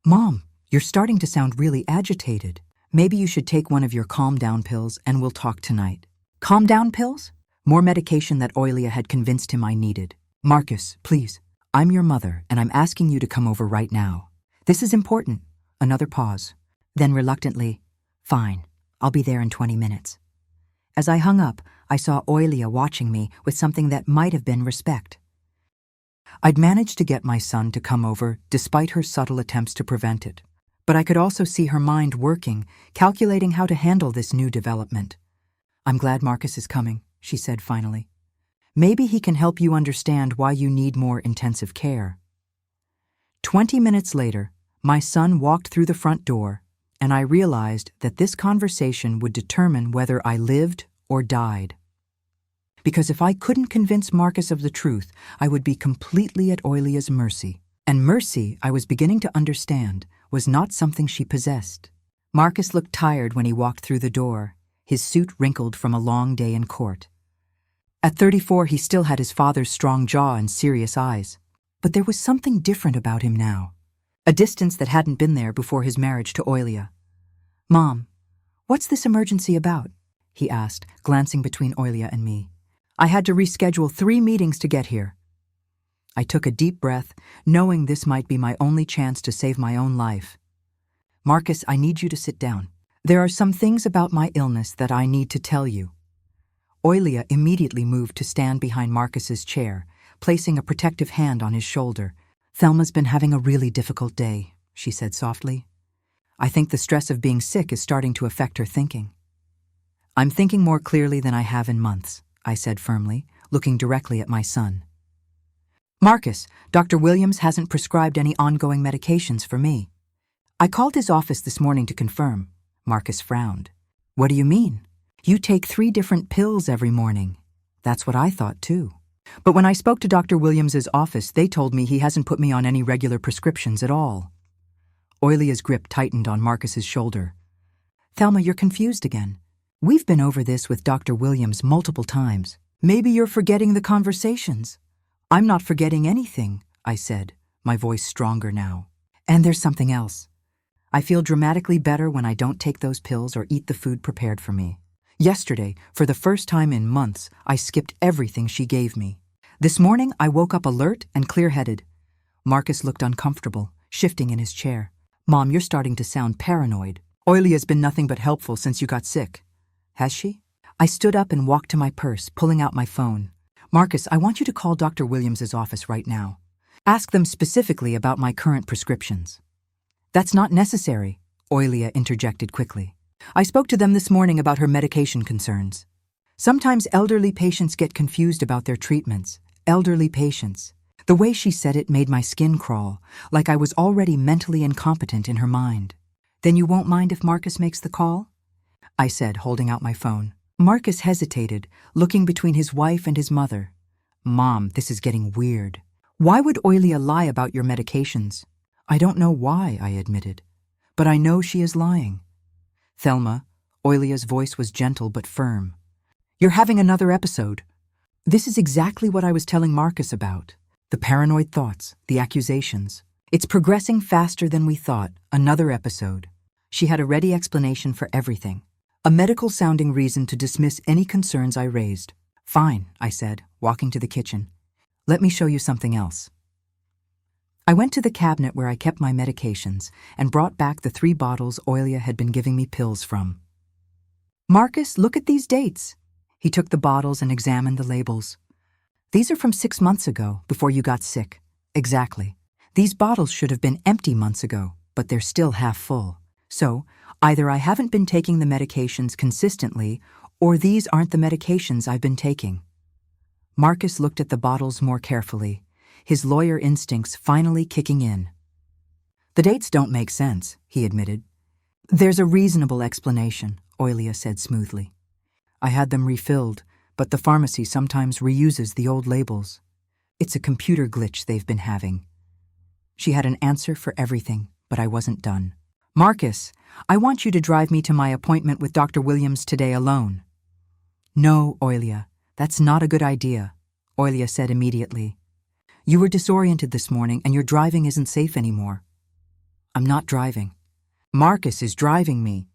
Mom, you're starting to sound really agitated. Maybe you should take one of your calm-down pills and we'll talk tonight. Calm-down pills? More medication that Oilia had convinced him I needed. Marcus, please. I'm your mother, and I'm asking you to come over right now. This is important. Another pause. Then reluctantly, fine, I'll be there in 20 minutes. As I hung up, I saw Oilia watching me with something that might have been respect. I'd managed to get my son to come over despite her subtle attempts to prevent it. But I could also see her mind working, calculating how to handle this new development. I'm glad Marcus is coming, she said finally. Maybe he can help you understand why you need more intensive care. 20 minutes later, my son walked through the front door, and I realized that this conversation would determine whether I lived or died. Because if I couldn't convince Marcus of the truth, I would be completely at Oilia's mercy. And mercy, I was beginning to understand, was not something she possessed. Marcus looked tired when he walked through the door, his suit wrinkled from a long day in court. At 34, he still had his father's strong jaw and serious eyes. But there was something different about him now, a distance that hadn't been there before his marriage to Oilia. "Mom, what's this emergency about?" he asked, glancing between Oilia and me. "I had to reschedule 3 meetings to get here." I took a deep breath, knowing this might be my only chance to save my own life. "Marcus, I need you to sit down. There are some things about my illness that I need to tell you." Oilia immediately moved to stand behind Marcus's chair, placing a protective hand on his shoulder. "Thelma's been having a really difficult day," she said softly. "I think the stress of being sick is starting to affect her thinking." "I'm thinking more clearly than I have in months," I said firmly, looking directly at my son. "Marcus, Dr. Williams hasn't prescribed any ongoing medications for me." "I called his office this morning to confirm." Marcus frowned. "What do you mean? You take 3 different pills every morning." "That's what I thought too. But when I spoke to Dr. Williams's office, they told me he hasn't put me on any regular prescriptions at all." Oilia's grip tightened on Marcus's shoulder. "Thelma, you're confused again. We've been over this with Dr. Williams multiple times. Maybe you're forgetting the conversations." "I'm not forgetting anything," I said, my voice stronger now. "And there's something else. I feel dramatically better when I don't take those pills or eat the food prepared for me. Yesterday, for the first time in months, I skipped everything she gave me. This morning, I woke up alert and clear-headed." Marcus looked uncomfortable, shifting in his chair. "Mom, you're starting to sound paranoid. Oilia's been nothing but helpful since you got sick." "Has she?" I stood up and walked to my purse, pulling out my phone. "Marcus, I want you to call Dr. Williams's office right now. Ask them specifically about my current prescriptions." "That's not necessary," Oilia interjected quickly. "I spoke to them this morning about her medication concerns. Sometimes elderly patients get confused about their treatments. Elderly patients." The way she said it made my skin crawl, like I was already mentally incompetent in her mind. "Then you won't mind if Marcus makes the call?" I said, holding out my phone. Marcus hesitated, looking between his wife and his mother. "Mom, this is getting weird. Why would Oilia lie about your medications?" "I don't know why," I admitted. "But I know she is lying." "Thelma," Oilia's voice was gentle but firm. "You're having another episode." This is exactly what I was telling Marcus about. The paranoid thoughts, the accusations. "It's progressing faster than we thought. Another episode." She had a ready explanation for everything. A medical-sounding reason to dismiss any concerns I raised. "Fine," I said, walking to the kitchen. "Let me show you something else." I went to the cabinet where I kept my medications and brought back the 3 bottles Oilia had been giving me pills from. "Marcus, look at these dates." He took the bottles and examined the labels. "These are from 6 months ago, before you got sick." "Exactly. These bottles should have been empty months ago, but they're still half full. So, either I haven't been taking the medications consistently, or these aren't the medications I've been taking." Marcus looked at the bottles more carefully, his lawyer instincts finally kicking in. "The dates don't make sense," he admitted. "There's a reasonable explanation," Oilia said smoothly. "I had them refilled, but the pharmacy sometimes reuses the old labels. It's a computer glitch they've been having." She had an answer for everything, but I wasn't done. "Marcus, I want you to drive me to my appointment with Dr. Williams today alone." "No, Oilia, that's not a good idea," Oilia said immediately. "You were disoriented this morning and your driving isn't safe anymore." "I'm not driving. Marcus is driving me."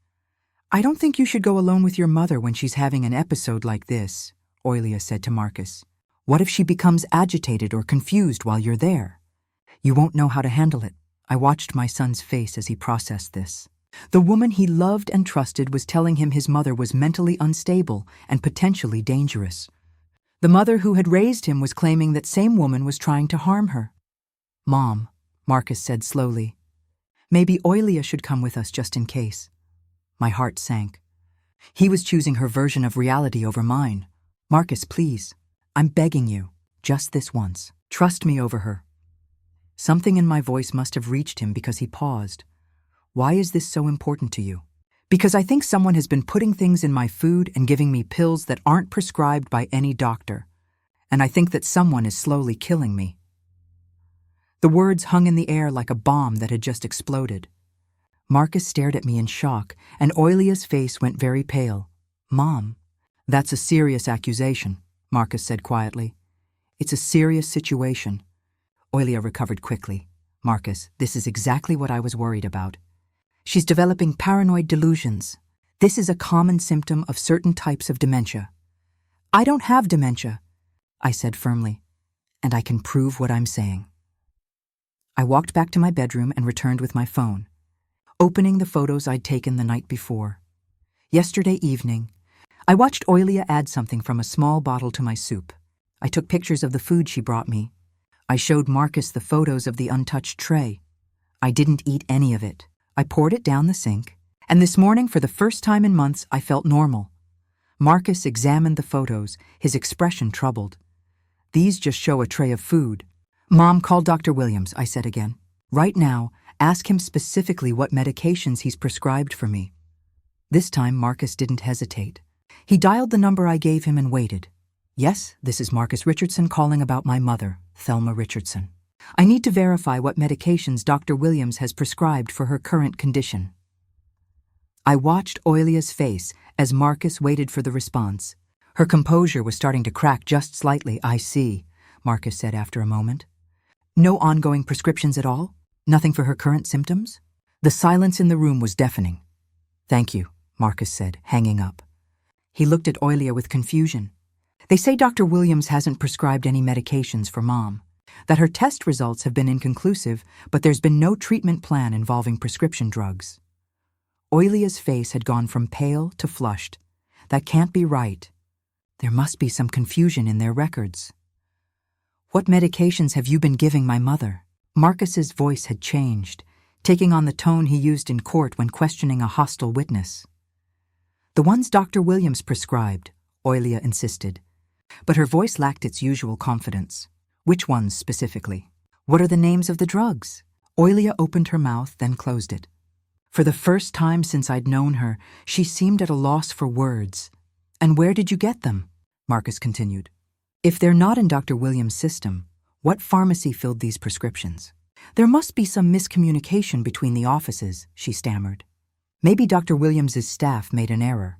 "I don't think you should go alone with your mother when she's having an episode like this," Oilia said to Marcus. What if she becomes agitated or confused while you're there? You won't know how to handle it. I watched my son's face as he processed this. The woman he loved and trusted was telling him his mother was mentally unstable and potentially dangerous. The mother who had raised him was claiming that same woman was trying to harm her. "Mom," Marcus said slowly, "maybe Oilia should come with us just in case." My heart sank. He was choosing her version of reality over mine. "Marcus, please. I'm begging you. Just this once. Trust me over her." Something in my voice must have reached him because he paused. "Why is this so important to you?" "Because I think someone has been putting things in my food and giving me pills that aren't prescribed by any doctor. And I think that someone is slowly killing me." The words hung in the air like a bomb that had just exploded. Marcus stared at me in shock, and Oilia's face went very pale. "Mom, that's a serious accusation," Marcus said quietly. "It's a serious situation." Oilia recovered quickly. "Marcus, this is exactly what I was worried about. She's developing paranoid delusions. This is a common symptom of certain types of dementia." "I don't have dementia," I said firmly, "and I can prove what I'm saying." I walked back to my bedroom and returned with my phone, opening the photos I'd taken the night before. Yesterday evening, I watched Oilia add something from a small bottle to my soup. I took pictures of the food she brought me. I showed Marcus the photos of the untouched tray. I didn't eat any of it. I poured it down the sink, and this morning, for the first time in months, I felt normal. Marcus examined the photos, his expression troubled. "These just show a tray of food." "Mom, call Dr. Williams," I said again. "Right now, ask him specifically what medications he's prescribed for me." This time, Marcus didn't hesitate. He dialed the number I gave him and waited. "Yes, this is Marcus Richardson calling about my mother, Thelma Richardson. I need to verify what medications Dr. Williams has prescribed for her current condition." I watched Oilia's face as Marcus waited for the response. Her composure was starting to crack just slightly. "I see," Marcus said after a moment. "No ongoing prescriptions at all? Nothing for her current symptoms?" The silence in the room was deafening. "Thank you," Marcus said, hanging up. He looked at Oilia with confusion. "They say Dr. Williams hasn't prescribed any medications for Mom, that her test results have been inconclusive, but there's been no treatment plan involving prescription drugs." Oilia's face had gone from pale to flushed. "That can't be right. There must be some confusion in their records." "What medications have you been giving my mother?" Marcus's voice had changed, taking on the tone he used in court when questioning a hostile witness. "The ones Dr. Williams prescribed," Oilia insisted. But her voice lacked its usual confidence. "Which ones specifically? What are the names of the drugs?" Oilia opened her mouth, then closed it. For the first time since I'd known her, she seemed at a loss for words. "And where did you get them?" Marcus continued. "If they're not in Dr. Williams' system, what pharmacy filled these prescriptions?" "There must be some miscommunication between the offices," she stammered. Maybe Dr. Williams' staff made an error,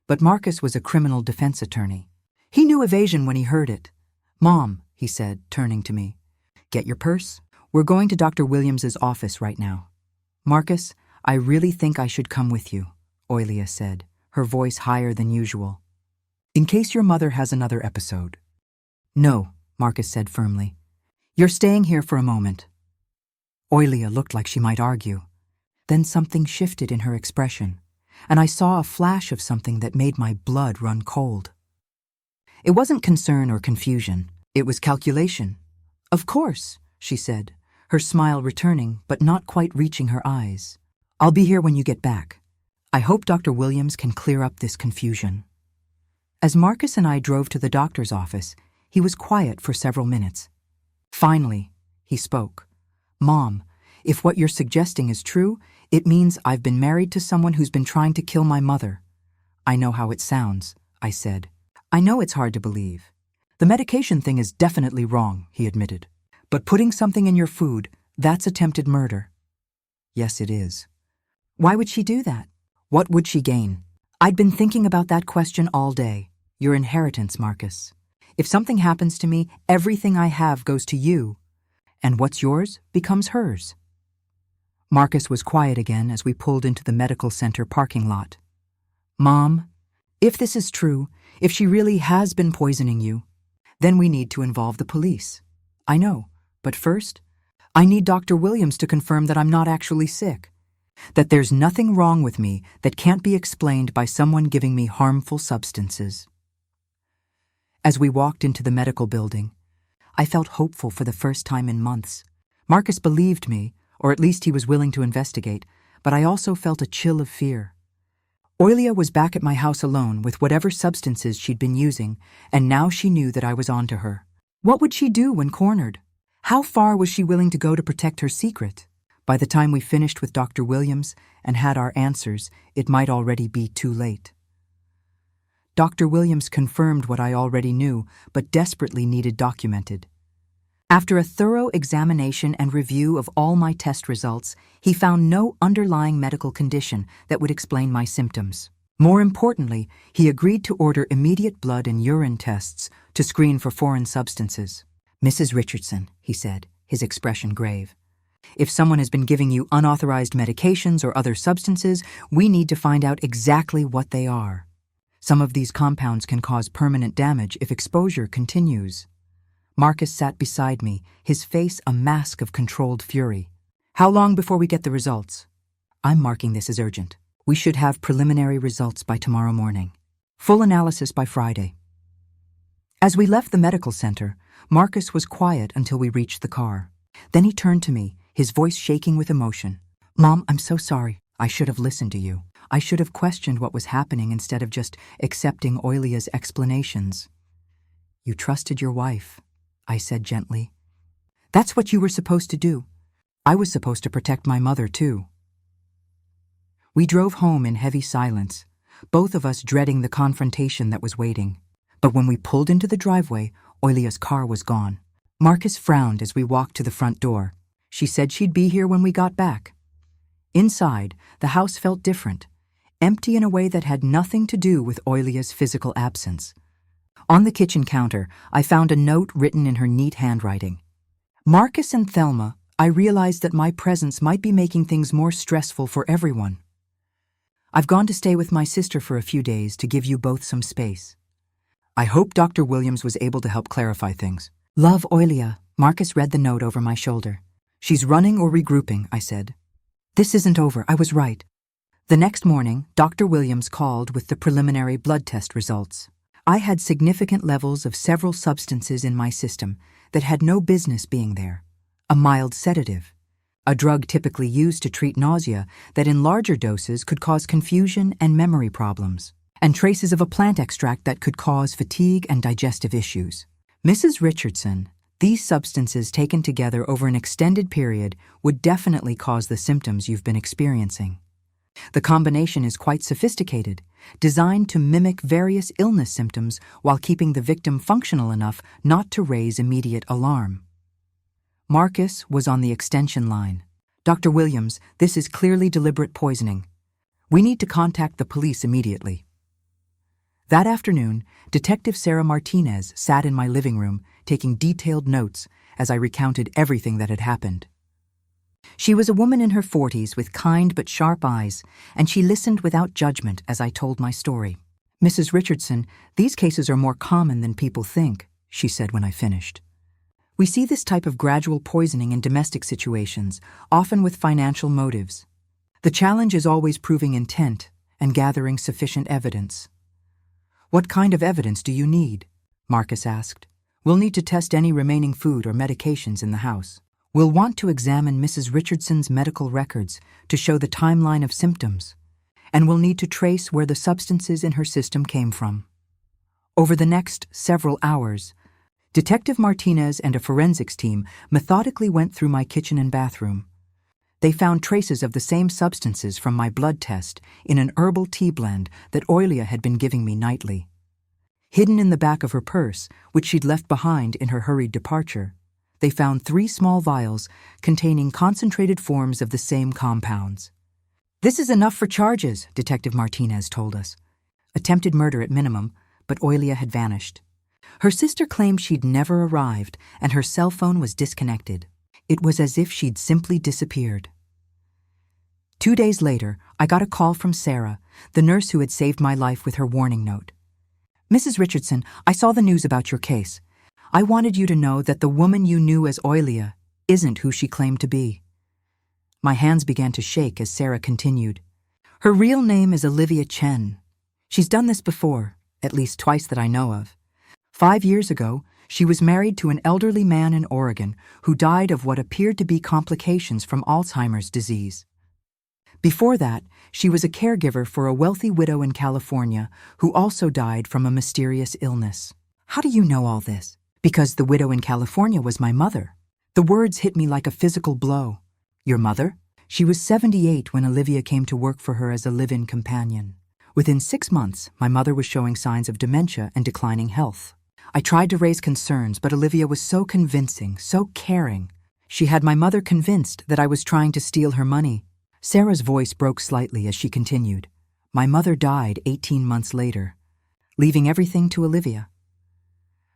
but Marcus was a criminal defense attorney. He knew evasion when he heard it. "Mom," he said, turning to me, "get your purse. We're going to Dr. Williams' office right now." "Marcus, I really think I should come with you," Oilia said, her voice higher than usual. "In case your mother has another episode." "No," Marcus said firmly. "You're staying here for a moment." Oilia looked like she might argue. Then something shifted in her expression, and I saw a flash of something that made my blood run cold. It wasn't concern or confusion. It was calculation. "Of course," she said, her smile returning but not quite reaching her eyes. "I'll be here when you get back. I hope Dr. Williams can clear up this confusion." As Marcus and I drove to the doctor's office, he was quiet for several minutes. Finally, he spoke. "Mom, if what you're suggesting is true, it means I've been married to someone who's been trying to kill my mother." "I know how it sounds," I said. "I know it's hard to believe. The medication thing is definitely wrong," he admitted. "But putting something in your food, that's attempted murder." "Yes, it is." "Why would she do that? What would she gain?" "I'd been thinking about that question all day. Your inheritance, Marcus. If something happens to me, everything I have goes to you, and what's yours becomes hers." Marcus was quiet again as we pulled into the medical center parking lot. "Mom, if this is true, if she really has been poisoning you, Then we need to involve the police. I know, but first, I need Dr. Williams to confirm that I'm not actually sick, that there's nothing wrong with me that can't be explained by someone giving me harmful substances. As we walked into the medical building, I felt hopeful for the first time in months. Marcus believed me, or at least he was willing to investigate, but I also felt a chill of fear. Oilia was back at my house alone with whatever substances she'd been using, and now she knew that I was onto her. What would she do when cornered? How far was she willing to go to protect her secret? By the time we finished with Dr. Williams and had our answers, it might already be too late. Dr. Williams confirmed what I already knew, but desperately needed documented. After a thorough examination and review of all my test results, he found no underlying medical condition that would explain my symptoms. More importantly, he agreed to order immediate blood and urine tests to screen for foreign substances. "Mrs. Richardson," he said, his expression grave, "if someone has been giving you unauthorized medications or other substances, we need to find out exactly what they are. Some of these compounds can cause permanent damage if exposure continues." Marcus sat beside me, his face a mask of controlled fury. "How long before we get the results?" "I'm marking this as urgent. We should have preliminary results by tomorrow morning. Full analysis by Friday." As we left the medical center, Marcus was quiet until we reached the car. Then he turned to me, his voice shaking with emotion. "Mom, I'm so sorry. I should have listened to you. I should have questioned what was happening instead of just accepting Oilia's explanations." "You trusted your wife," I said gently. "That's what you were supposed to do. I was supposed to protect my mother, too." We drove home in heavy silence, both of us dreading the confrontation that was waiting. But when we pulled into the driveway, Oilia's car was gone. Marcus frowned as we walked to the front door. She said she'd be here when we got back. Inside, the house felt different, empty in a way that had nothing to do with Oilia's physical absence. On the kitchen counter, I found a note written in her neat handwriting. "Marcus and Thelma, I realized that my presence might be making things more stressful for everyone. I've gone to stay with my sister for a few days to give you both some space. I hope Dr. Williams was able to help clarify things. Love, Oilia." Marcus read the note over my shoulder. "She's running or regrouping," I said. "This isn't over. I was right." The next morning, Dr. Williams called with the preliminary blood test results. I had significant levels of several substances in my system that had no business being there. A mild sedative, a drug typically used to treat nausea that in larger doses could cause confusion and memory problems, and traces of a plant extract that could cause fatigue and digestive issues. Mrs. Richardson, these substances taken together over an extended period would definitely cause the symptoms you've been experiencing. The combination is quite sophisticated, designed to mimic various illness symptoms while keeping the victim functional enough not to raise immediate alarm. Marcus was on the extension line. "Dr. Williams, this is clearly deliberate poisoning. We need to contact the police immediately." That afternoon, Detective Sarah Martinez sat in my living room taking detailed notes as I recounted everything that had happened. She was a woman in her 40s with kind but sharp eyes, and she listened without judgment as I told my story. "Mrs. Richardson, these cases are more common than people think," she said when I finished. "We see this type of gradual poisoning in domestic situations, often with financial motives. The challenge is always proving intent and gathering sufficient evidence." "What kind of evidence do you need?" Marcus asked. "We'll need to test any remaining food or medications in the house. We'll want to examine Mrs. Richardson's medical records to show the timeline of symptoms, and we'll need to trace where the substances in her system came from." Over the next several hours, Detective Martinez and a forensics team methodically went through my kitchen and bathroom. They found traces of the same substances from my blood test in an herbal tea blend that Oilia had been giving me nightly. Hidden in the back of her purse, which she'd left behind in her hurried departure, they found 3 small vials containing concentrated forms of the same compounds. "This is enough for charges," Detective Martinez told us. Attempted murder at minimum, but Oilia had vanished. Her sister claimed she'd never arrived, and her cell phone was disconnected. It was as if she'd simply disappeared. 2 days later, I got a call from Sarah, the nurse who had saved my life with her warning note. "Mrs. Richardson, I saw the news about your case. I wanted you to know that the woman you knew as Oilia isn't who she claimed to be." My hands began to shake as Sarah continued. "Her real name is Olivia Chen. She's done this before, at least twice that I know of. 5 years ago, she was married to an elderly man in Oregon who died of what appeared to be complications from Alzheimer's disease. Before that, she was a caregiver for a wealthy widow in California who also died from a mysterious illness." "How do you know all this?" "Because the widow in California was my mother." The words hit me like a physical blow. "Your mother?" "She was 78 when Olivia came to work for her as a live-in companion. Within 6 months, my mother was showing signs of dementia and declining health. I tried to raise concerns, but Olivia was so convincing, so caring. She had my mother convinced that I was trying to steal her money." Sarah's voice broke slightly as she continued. "My mother died 18 months later, leaving everything to Olivia.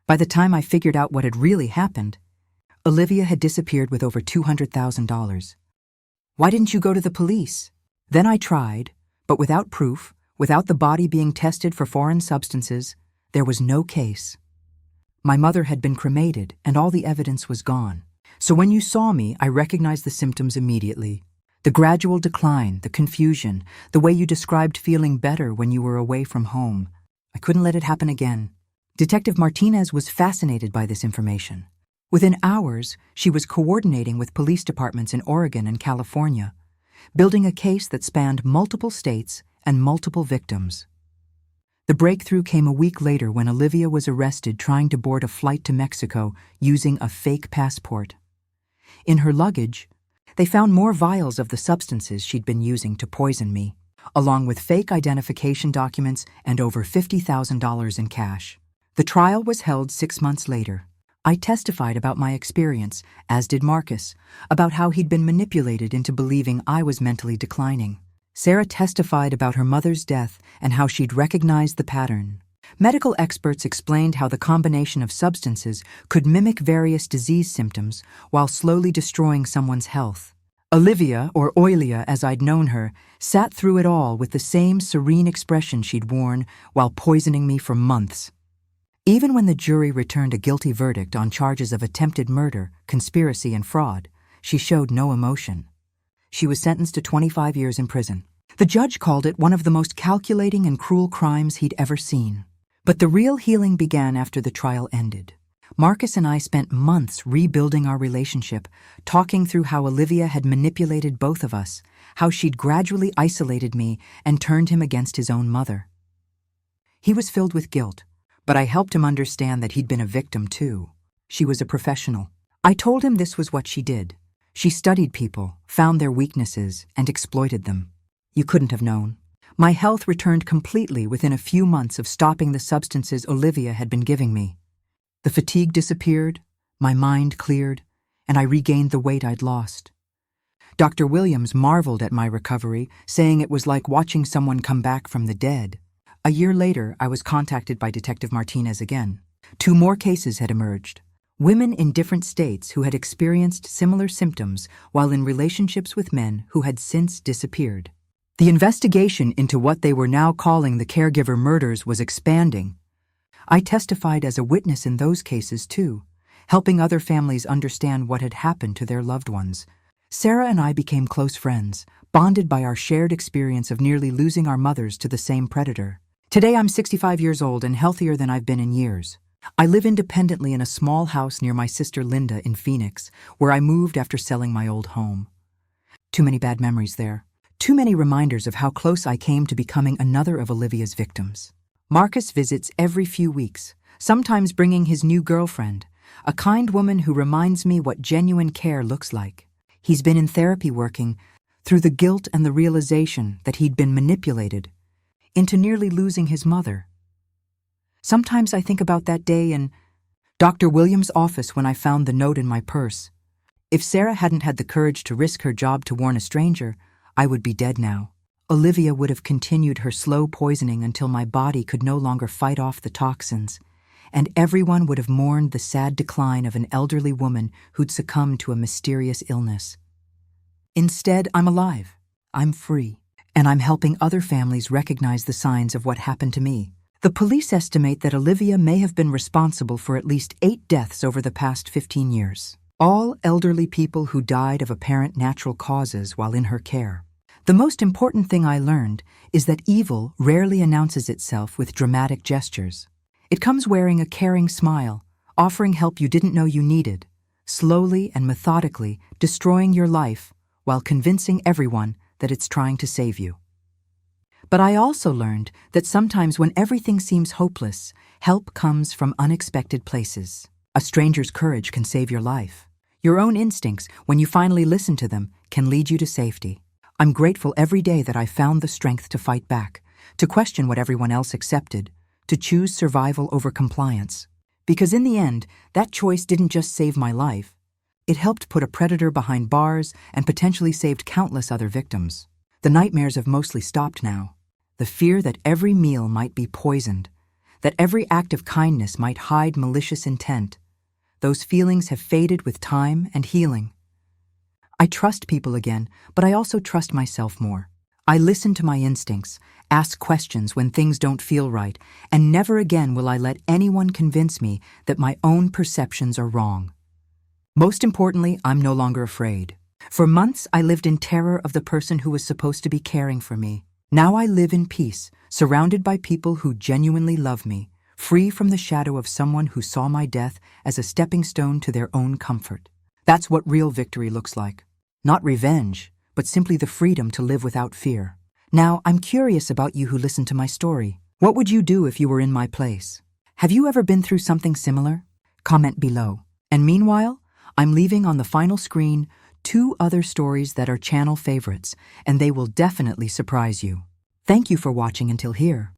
By the time I figured out what had really happened, Olivia had disappeared with over $200,000. Why didn't you go to the police?" "Then I tried, but without proof, without the body being tested for foreign substances, there was no case. My mother had been cremated and all the evidence was gone. So when you saw me, I recognized the symptoms immediately. The gradual decline, the confusion, the way you described feeling better when you were away from home. I couldn't let it happen again." Detective Martinez was fascinated by this information. Within hours, she was coordinating with police departments in Oregon and California, building a case that spanned multiple states and multiple victims. The breakthrough came a week later when Olivia was arrested trying to board a flight to Mexico using a fake passport. In her luggage, they found more vials of the substances she'd been using to poison me, along with fake identification documents and over $50,000 in cash. The trial was held 6 months later. I testified about my experience, as did Marcus, about how he'd been manipulated into believing I was mentally declining. Sarah testified about her mother's death and how she'd recognized the pattern. Medical experts explained how the combination of substances could mimic various disease symptoms while slowly destroying someone's health. Olivia, or Oilia as I'd known her, sat through it all with the same serene expression she'd worn while poisoning me for months. Even when the jury returned a guilty verdict on charges of attempted murder, conspiracy, and fraud, she showed no emotion. She was sentenced to 25 years in prison. The judge called it one of the most calculating and cruel crimes he'd ever seen. But the real healing began after the trial ended. Marcus and I spent months rebuilding our relationship, talking through how Olivia had manipulated both of us, how she'd gradually isolated me and turned him against his own mother. He was filled with guilt, but I helped him understand that he'd been a victim too. She was a professional. I told him this was what she did. She studied people, found their weaknesses, and exploited them. You couldn't have known. My health returned completely within a few months of stopping the substances Olivia had been giving me. The fatigue disappeared, my mind cleared, and I regained the weight I'd lost. Dr. Williams marveled at my recovery, saying it was like watching someone come back from the dead. A year later, I was contacted by Detective Martinez again. 2 more cases had emerged. Women in different states who had experienced similar symptoms while in relationships with men who had since disappeared. The investigation into what they were now calling the caregiver murders was expanding. I testified as a witness in those cases too, helping other families understand what had happened to their loved ones. Sarah and I became close friends, bonded by our shared experience of nearly losing our mothers to the same predator. Today I'm 65 years old and healthier than I've been in years. I live independently in a small house near my sister Linda in Phoenix, where I moved after selling my old home. Too many bad memories there. Too many reminders of how close I came to becoming another of Olivia's victims. Marcus visits every few weeks, sometimes bringing his new girlfriend, a kind woman who reminds me what genuine care looks like. He's been in therapy working through the guilt and the realization that he'd been manipulated into nearly losing his mother. Sometimes I think about that day in Dr. Williams' office when I found the note in my purse. If Sarah hadn't had the courage to risk her job to warn a stranger, I would be dead now. Olivia would have continued her slow poisoning until my body could no longer fight off the toxins, and everyone would have mourned the sad decline of an elderly woman who'd succumbed to a mysterious illness. Instead, I'm alive, I'm free, and I'm helping other families recognize the signs of what happened to me. The police estimate that Olivia may have been responsible for at least 8 deaths over the past 15 years, all elderly people who died of apparent natural causes while in her care. The most important thing I learned is that evil rarely announces itself with dramatic gestures. It comes wearing a caring smile, offering help you didn't know you needed, slowly and methodically destroying your life while convincing everyone that it's trying to save you. But I also learned that sometimes when everything seems hopeless, help comes from unexpected places. A stranger's courage can save your life. Your own instincts, when you finally listen to them, can lead you to safety. I'm grateful every day that I found the strength to fight back, to question what everyone else accepted, to choose survival over compliance. Because in the end, that choice didn't just save my life. It helped put a predator behind bars and potentially saved countless other victims. The nightmares have mostly stopped now. The fear that every meal might be poisoned, that every act of kindness might hide malicious intent, those feelings have faded with time and healing. I trust people again, but I also trust myself more. I listen to my instincts, ask questions when things don't feel right, and never again will I let anyone convince me that my own perceptions are wrong. Most importantly, I'm no longer afraid. For months, I lived in terror of the person who was supposed to be caring for me. Now I live in peace, surrounded by people who genuinely love me, free from the shadow of someone who saw my death as a stepping stone to their own comfort. That's what real victory looks like. Not revenge, but simply the freedom to live without fear. Now, I'm curious about you who listen to my story. What would you do if you were in my place? Have you ever been through something similar? Comment below. And meanwhile, I'm leaving on the final screen 2 other stories that are channel favorites, and they will definitely surprise you. Thank you for watching until here.